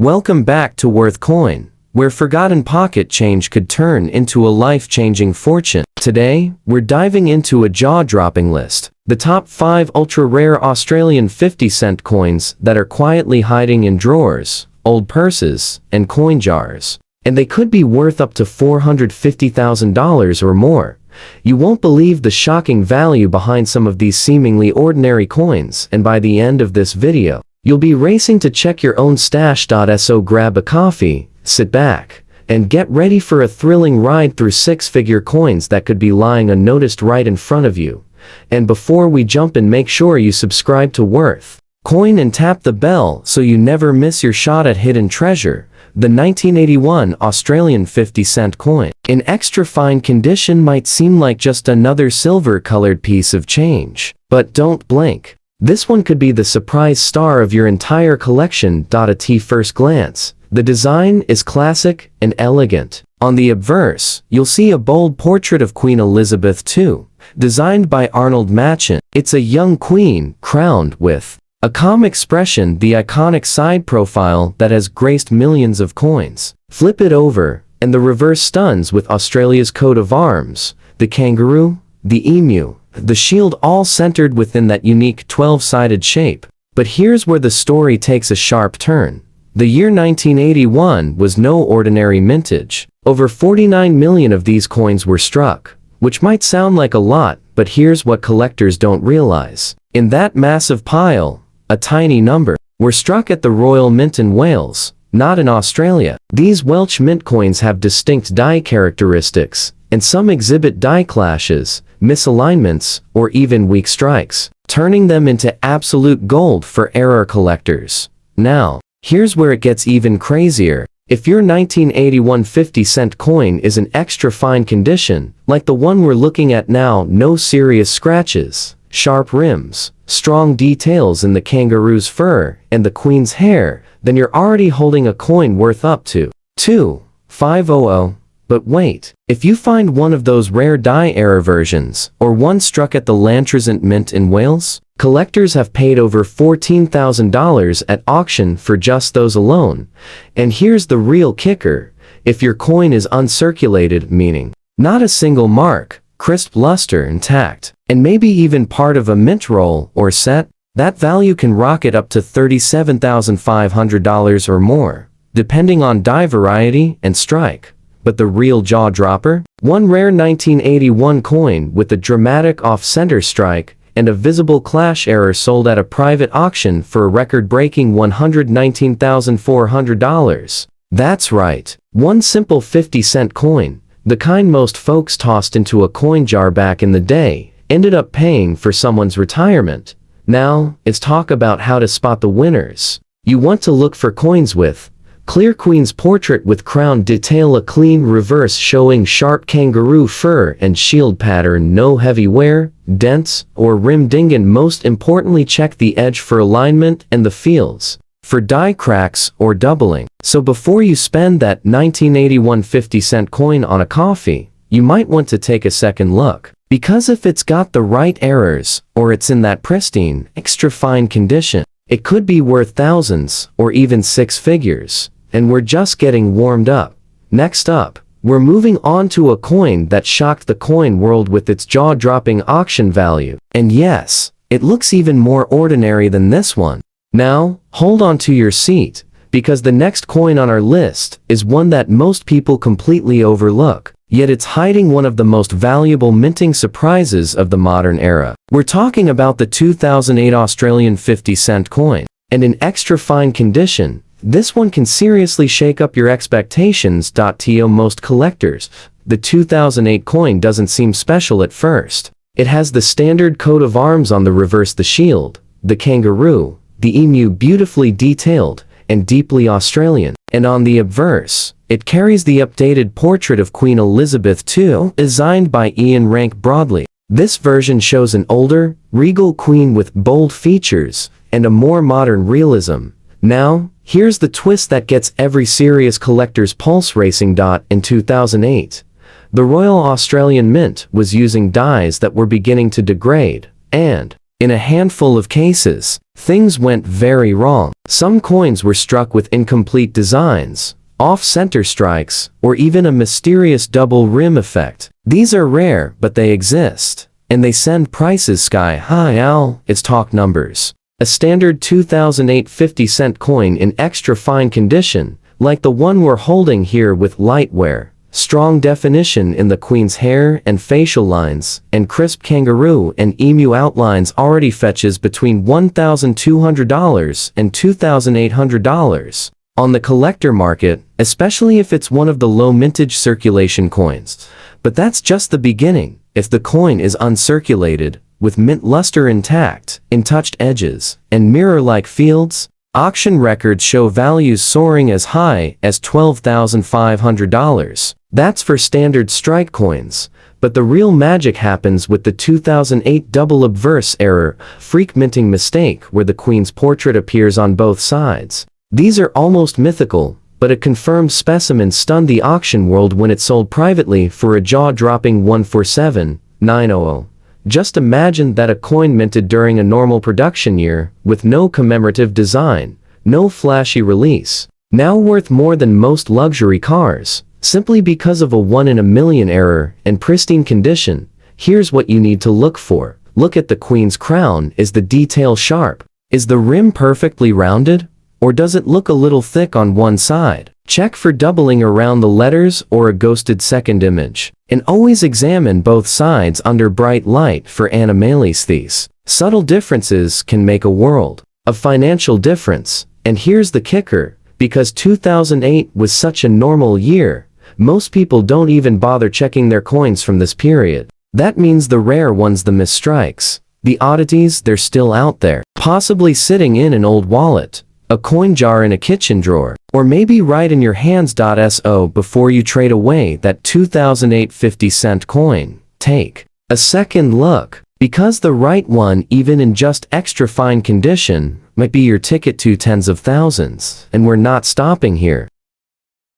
Welcome back to Worth Coin, where forgotten pocket change could turn into a life-changing fortune. Today, we're diving into a jaw-dropping list. The top 5 ultra-rare Australian 50-cent coins that are quietly hiding in drawers, old purses, and coin jars. And they could be worth up to $450,000 or more. You won't believe the shocking value behind some of these seemingly ordinary coins, and by the end of this video, you'll be racing to check your own stash. So grab a coffee, sit back, and get ready for a thrilling ride through 6-figure coins that could be lying unnoticed right in front of you. And before we jump in, make sure you subscribe to Worth Coin and tap the bell so you never miss your shot at hidden treasure. The 1981 Australian 50-cent coin, in extra fine condition, might seem like just another silver-colored piece of change. But don't blink. This one could be the surprise star of your entire collection. At first glance, the design is classic and elegant. On the obverse, you'll see a bold portrait of Queen Elizabeth II, designed by Arnold Machin. It's a young queen, crowned with a calm expression, the iconic side profile that has graced millions of coins. Flip it over, and the reverse stuns with Australia's coat of arms, the kangaroo, the emu, the shield, all centered within that unique 12-sided shape. But here's where the story takes a sharp turn. The year 1981 was no ordinary mintage. Over 49 million of these coins were struck, which might sound like a lot, but here's what collectors don't realize. In that massive pile, a tiny number were struck at the Royal Mint in Wales, not in Australia. These Welsh mint coins have distinct die characteristics, and some exhibit die clashes, misalignments, or even weak strikes, turning them into absolute gold for error collectors. Now, here's where it gets even crazier. If your 1981 50-cent coin is in extra fine condition, like the one we're looking at now, no serious scratches, sharp rims, strong details in the kangaroo's fur, and the queen's hair, then you're already holding a coin worth up to $2,500. But wait, if you find one of those rare die error versions, or one struck at the Llantrasant Mint in Wales, collectors have paid over $14,000 at auction for just those alone. And here's the real kicker: if your coin is uncirculated, meaning not a single mark, crisp luster intact, and maybe even part of a mint roll or set, that value can rocket up to $37,500 or more, depending on die variety and strike. But the real jaw-dropper? One rare 1981 coin with a dramatic off-center strike and a visible clash error sold at a private auction for a record-breaking $119,400. That's right, one simple 50-cent coin, the kind most folks tossed into a coin jar back in the day, ended up paying for someone's retirement. Now, it's talk about how to spot the winners. You want to look for coins with clear queen's portrait with crown detail, a clean reverse showing sharp kangaroo fur and shield pattern, no heavy wear, dents, or rim ding, and most importantly, check the edge for alignment and the fields for die cracks or doubling. So before you spend that 1981 50-cent coin on a coffee, you might want to take a second look. Because if it's got the right errors, or it's in that pristine, extra fine condition, it could be worth thousands, or even 6 figures. And we're just getting warmed up. Next up, we're moving on to a coin that shocked the coin world with its jaw-dropping auction value. And yes, it looks even more ordinary than this one. Now, hold on to your seat, because the next coin on our list is one that most people completely overlook, yet it's hiding one of the most valuable minting surprises of the modern era. We're talking about the 2008 Australian 50-cent coin. And in extra fine condition, this one can seriously shake up your expectations. To most collectors, the 2008 coin doesn't seem special at first. It has the standard coat of arms on the reverse, the shield, the kangaroo, the emu, beautifully detailed and deeply Australian. And on the obverse, it carries the updated portrait of Queen Elizabeth II, designed by Ian Rank Broadley. This version shows an older, regal queen with bold features and a more modern realism. Now, here's the twist that gets every serious collector's pulse racing. In 2008, the Royal Australian Mint was using dies that were beginning to degrade, and, in a handful of cases, things went very wrong. Some coins were struck with incomplete designs, off-center strikes, or even a mysterious double rim effect. These are rare, but they exist, and they send prices sky high. Let's talk numbers. A standard 2008 50-cent coin in extra fine condition, like the one we're holding here with light wear, strong definition in the queen's hair and facial lines, and crisp kangaroo and emu outlines, already fetches between $1,200 and $2,800 on the collector market, especially if it's one of the low mintage circulation coins. But that's just the beginning. If the coin is uncirculated, with mint luster intact, untouched edges, and mirror-like fields, auction records show values soaring as high as $12,500. That's for standard strike coins, but the real magic happens with the 2008 double obverse error, freak minting mistake where the queen's portrait appears on both sides. These are almost mythical, but a confirmed specimen stunned the auction world when it sold privately for a jaw-dropping $147,900. Just imagine that, a coin minted during a normal production year, with no commemorative design, no flashy release, now worth more than most luxury cars, simply because of a 1 in a million error and pristine condition. Here's what you need to look for. Look at the queen's crown. Is the detail sharp? Is the rim perfectly rounded? Or does it look a little thick on one side? Check for doubling around the letters or a ghosted second image. And always examine both sides under bright light for anomalies. These subtle differences can make a world of financial difference. And here's the kicker: because 2008 was such a normal year, most people don't even bother checking their coins from this period. That means the rare ones, the misstrikes, the oddities, they're still out there, possibly sitting in an old wallet, a coin jar in a kitchen drawer, or maybe right in your hands. So before you trade away that 2008 50-cent coin, take a second look, because the right one, even in just extra fine condition, might be your ticket to tens of thousands. And we're not stopping here.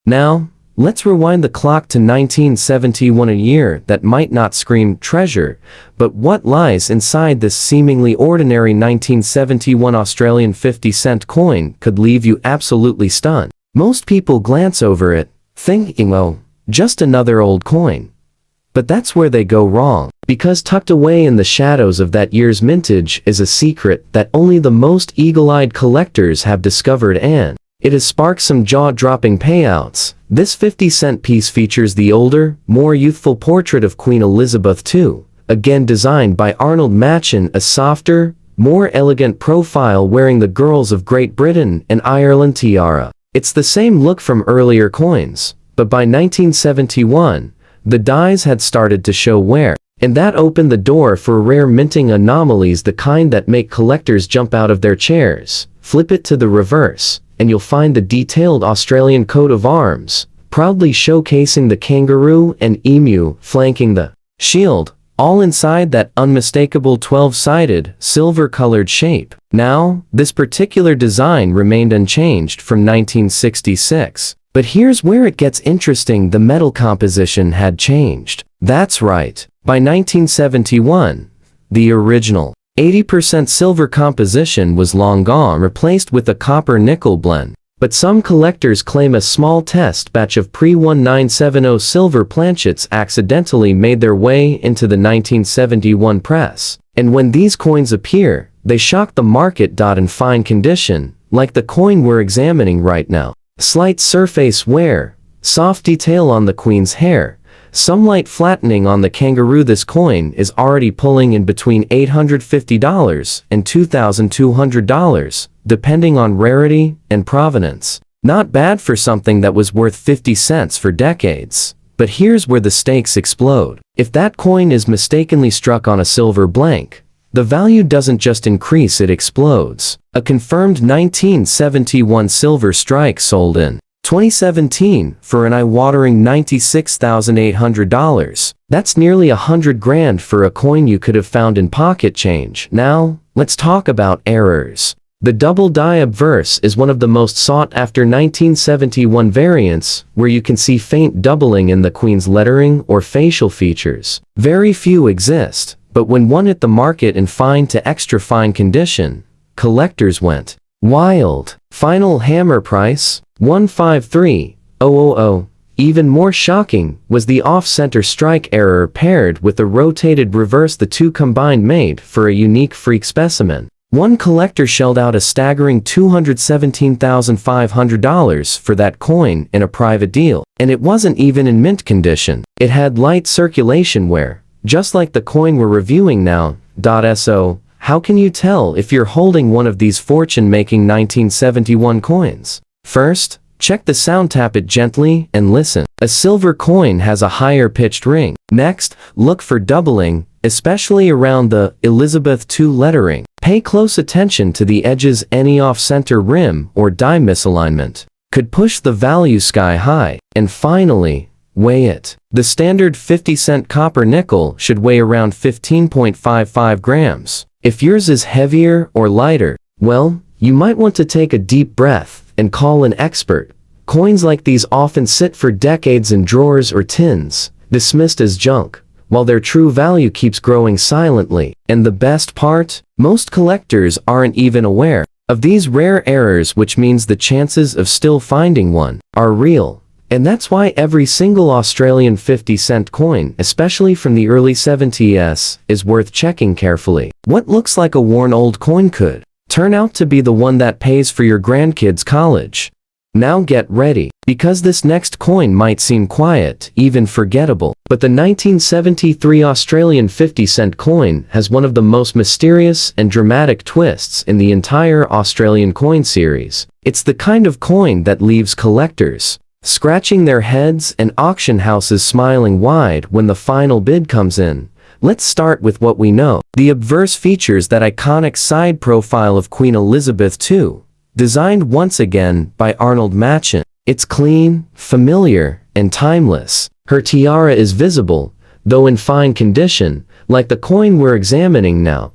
Now, let's rewind the clock to 1971, a year that might not scream treasure, but what lies inside this seemingly ordinary 1971 Australian 50-cent coin could leave you absolutely stunned. Most people glance over it, thinking, oh, just another old coin. But that's where they go wrong, because tucked away in the shadows of that year's mintage is a secret that only the most eagle-eyed collectors have discovered, and it has sparked some jaw-dropping payouts. This 50-cent piece features the older, more youthful portrait of Queen Elizabeth II, again designed by Arnold Machen, a softer, more elegant profile wearing the girls of Great Britain and Ireland tiara. It's the same look from earlier coins, but by 1971, the dies had started to show wear, and that opened the door for rare minting anomalies, the kind that make collectors jump out of their chairs. Flip it to the reverse, and you'll find the detailed Australian coat of arms, proudly showcasing the kangaroo and emu flanking the shield, all inside that unmistakable 12-sided, silver-colored shape. Now, this particular design remained unchanged from 1966. But here's where it gets interesting: the metal composition had changed. That's right. By 1971, the original 80% silver composition was long gone, replaced with a copper-nickel blend. But some collectors claim a small test batch of pre-1970 silver planchets accidentally made their way into the 1971 press. And when these coins appear, they shock the market. In fine condition, like the coin we're examining right now. Slight surface wear, soft detail on the queen's hair, some light flattening on the kangaroo. This coin is already pulling in between $850 and $2,200, depending on rarity and provenance. Not bad for something that was worth 50 cents for decades. But here's where the stakes explode. If that coin is mistakenly struck on a silver blank, the value doesn't just increase, it explodes. A confirmed 1971 silver strike sold in 2017 for an eye-watering $96,800. That's nearly $100,000 for a coin you could have found in pocket change. Now, let's talk about errors. The double die obverse is one of the most sought-after 1971 variants, where you can see faint doubling in the queen's lettering or facial features. Very few exist. But when one hit the market in fine to extra fine condition, collectors went wild. Final hammer price, 153,000. Even more shocking was the off-center strike error paired with the rotated reverse. The two combined made for a unique freak specimen. One collector shelled out a staggering $217,500 for that coin in a private deal, and it wasn't even in mint condition. It had light circulation wear, just like the coin we're reviewing now. So, how can you tell if you're holding one of these fortune-making 1971 coins? First, check the sound. Tap it gently and listen. A silver coin has a higher pitched ring. Next, look for doubling, especially around the Elizabeth II lettering. Pay close attention to the edges. Any off-center rim or die misalignment could push the value sky high. And finally, weigh it. The standard 50-cent copper nickel should weigh around 15.55 grams. If yours is heavier or lighter, well, you might want to take a deep breath and call an expert. Coins like these often sit for decades in drawers or tins, dismissed as junk, while their true value keeps growing silently. And the best part? Most collectors aren't even aware of these rare errors, which means the chances of still finding one are real. And that's why every single Australian 50-cent coin, especially from the early 70s, is worth checking carefully. What looks like a worn old coin could turn out to be the one that pays for your grandkids' college. Now get ready, because this next coin might seem quiet, even forgettable, but the 1973 Australian 50-cent coin has one of the most mysterious and dramatic twists in the entire Australian coin series. It's the kind of coin that leaves collectors scratching their heads and auction houses smiling wide when the final bid comes in. Let's start with what we know. The obverse features that iconic side profile of Queen Elizabeth II, designed once again by Arnold Machen. It's clean, familiar, and timeless. Her tiara is visible, though in fine condition, like the coin we're examining now.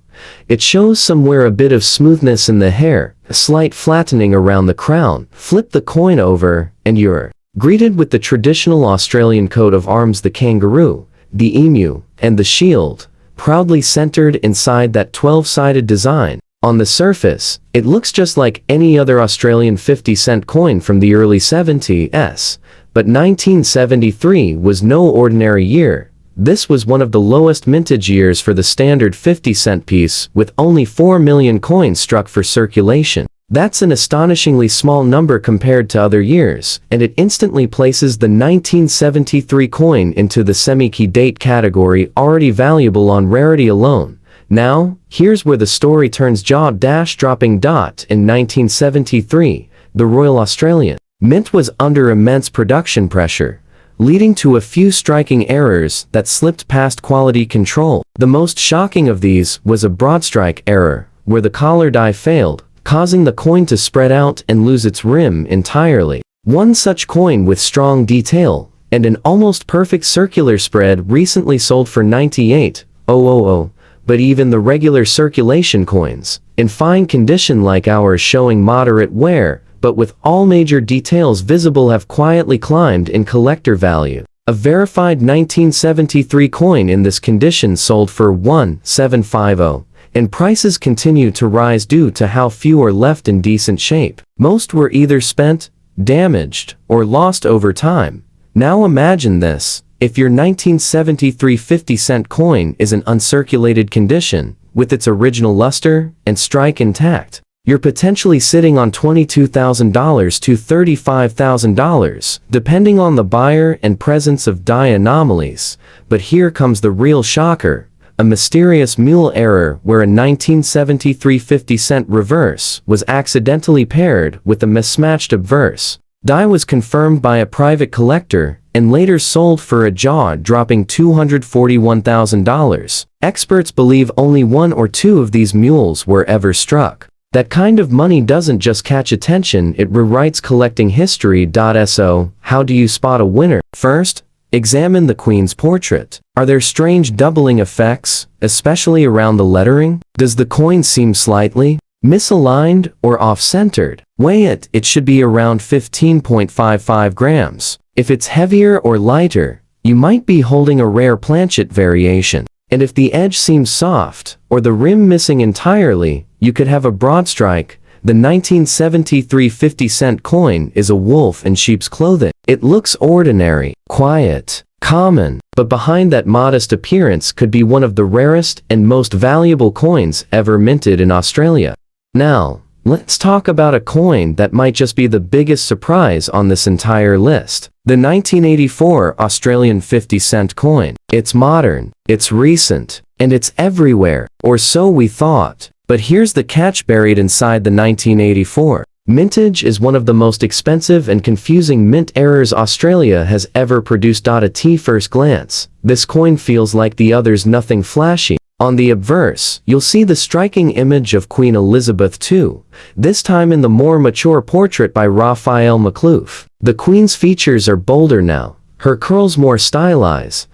It shows somewhere a bit of smoothness in the hair, a slight flattening around the crown. Flip the coin over, and you're greeted with the traditional Australian coat of arms: the kangaroo, the emu, and the shield, proudly centered inside that 12-sided design. On the surface, it looks just like any other Australian 50-cent coin from the early 70s, but 1973 was no ordinary year. This was one of the lowest mintage years for the standard 50-cent piece, with only 4 million coins struck for circulation. That's an astonishingly small number compared to other years, and it instantly places the 1973 coin into the semi-key date category, already valuable on rarity alone. Now, here's where the story turns jaw-dropping. In 1973, the Royal Australian Mint was under immense production pressure, leading to a few striking errors that slipped past quality control. The most shocking of these was a broadstrike error, where the collar die failed, causing the coin to spread out and lose its rim entirely. One such coin with strong detail and an almost perfect circular spread recently sold for $98,000, but even the regular circulation coins, in fine condition like ours showing moderate wear, but with all major details visible, have quietly climbed in collector value. A verified 1973 coin in this condition sold for $1,750. And prices continue to rise due to how few are left in decent shape. Most were either spent, damaged, or lost over time. Now imagine this: if your 1973 50-cent coin is in uncirculated condition, with its original luster and strike intact, you're potentially sitting on $22,000 to $35,000, depending on the buyer and presence of die anomalies. But here comes the real shocker: a mysterious mule error where a 1973 50-cent reverse was accidentally paired with a mismatched obverse die was confirmed by a private collector and later sold for a jaw-dropping $241,000. Experts believe only one or two of these mules were ever struck. That kind of money doesn't just catch attention, it rewrites collecting history. So, how do you spot a winner? First, examine the Queen's portrait. Are there strange doubling effects, especially around the lettering? Does the coin seem slightly misaligned or off-centered? Weigh it. It should be around 15.55 grams. If it's heavier or lighter, you might be holding a rare planchet variation. And if the edge seems soft, or the rim missing entirely, you could have a broad strike. The 1973 50-cent coin is a wolf in sheep's clothing. It looks ordinary, quiet, common, but behind that modest appearance could be one of the rarest and most valuable coins ever minted in Australia. Now, let's talk about a coin that might just be the biggest surprise on this entire list. The 1984 Australian 50-cent coin. It's modern, it's recent, and it's everywhere, or so we thought. But here's the catch buried inside the 1984. Mintage is one of the most expensive and confusing mint errors Australia has ever produced. At first glance, this coin feels like the others, nothing flashy. On the obverse, you'll see the striking image of Queen Elizabeth II, this time in the more mature portrait by Raphael McLoof. The Queen's features are bolder now, her curls more stylized,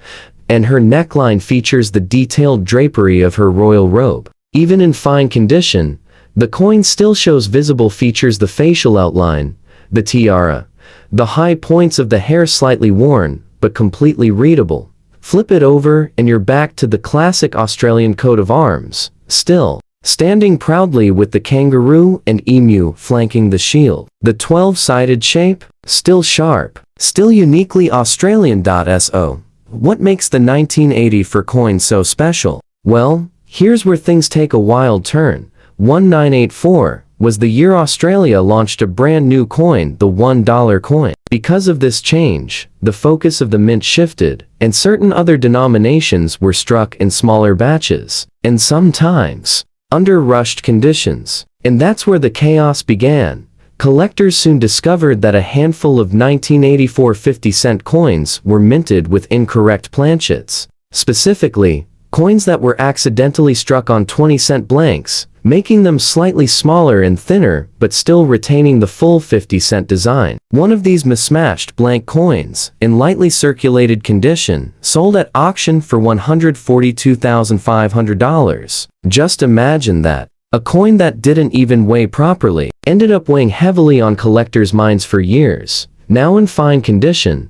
and her neckline features the detailed drapery of her royal robe. Even in fine condition, the coin still shows visible features: the facial outline, the tiara, the high points of the hair slightly worn, but completely readable. Flip it over and you're back to the classic Australian coat of arms, still standing proudly with the kangaroo and emu flanking the shield. The 12-sided shape, still sharp, still uniquely Australian. So, what makes the 1984 coin so special? Well, here's where things take a wild turn. 1984 was the year Australia launched a brand new coin, the $1 coin. Because of this change, the focus of the mint shifted, and certain other denominations were struck in smaller batches, and sometimes under rushed conditions. And that's where the chaos began. Collectors soon discovered that a handful of 1984 50-cent coins were minted with incorrect planchets. Specifically, coins that were accidentally struck on 20-cent blanks, making them slightly smaller and thinner but still retaining the full 50-cent design. One of these mismatched blank coins, in lightly circulated condition, sold at auction for $142,500. Just imagine that. A coin that didn't even weigh properly, ended up weighing heavily on collectors' minds for years. Now in fine condition,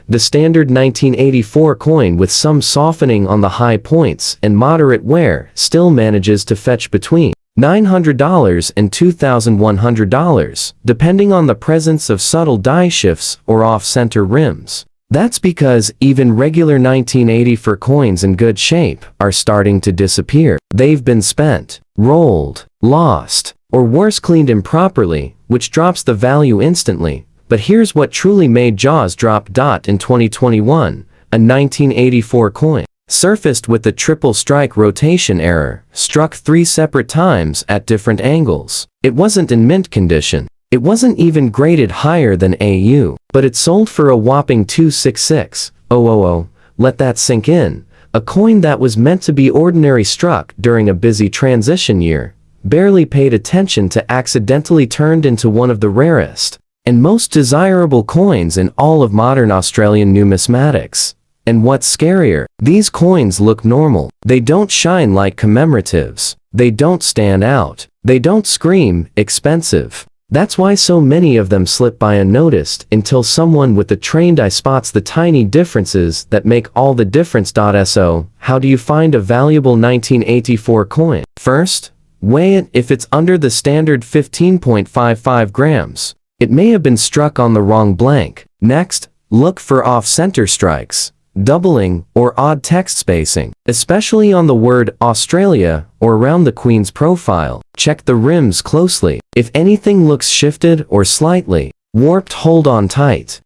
the standard 1984 coin with some softening on the high points and moderate wear still manages to fetch between $900 and $2,100, depending on the presence of subtle die shifts or off-center rims. That's because even regular 1984 coins in good shape are starting to disappear. They've been spent, rolled, lost, or worse, cleaned improperly, which drops the value instantly. But here's what truly made jaws drop. In 2021, a 1984 coin surfaced with the triple strike rotation error, struck 3 separate times at different angles. It wasn't in mint condition. It wasn't even graded higher than AU, but it sold for a whopping $266,000. Let that sink in. A coin that was meant to be ordinary, struck during a busy transition year, barely paid attention to, accidentally turned into one of the rarest and most desirable coins in all of modern Australian numismatics. And what's scarier, these coins look normal. They don't shine like commemoratives. They don't stand out. They don't scream expensive. That's why so many of them slip by unnoticed until someone with the trained eye spots the tiny differences that make all the difference. So, how do you find a valuable 1984 coin? First, weigh it. If it's under the standard 15.55 grams, it may have been struck on the wrong blank. Next, look for off-center strikes, doubling, or odd text spacing, especially on the word Australia or around the Queen's profile. Check the rims closely. If anything looks shifted or slightly warped, hold on tight.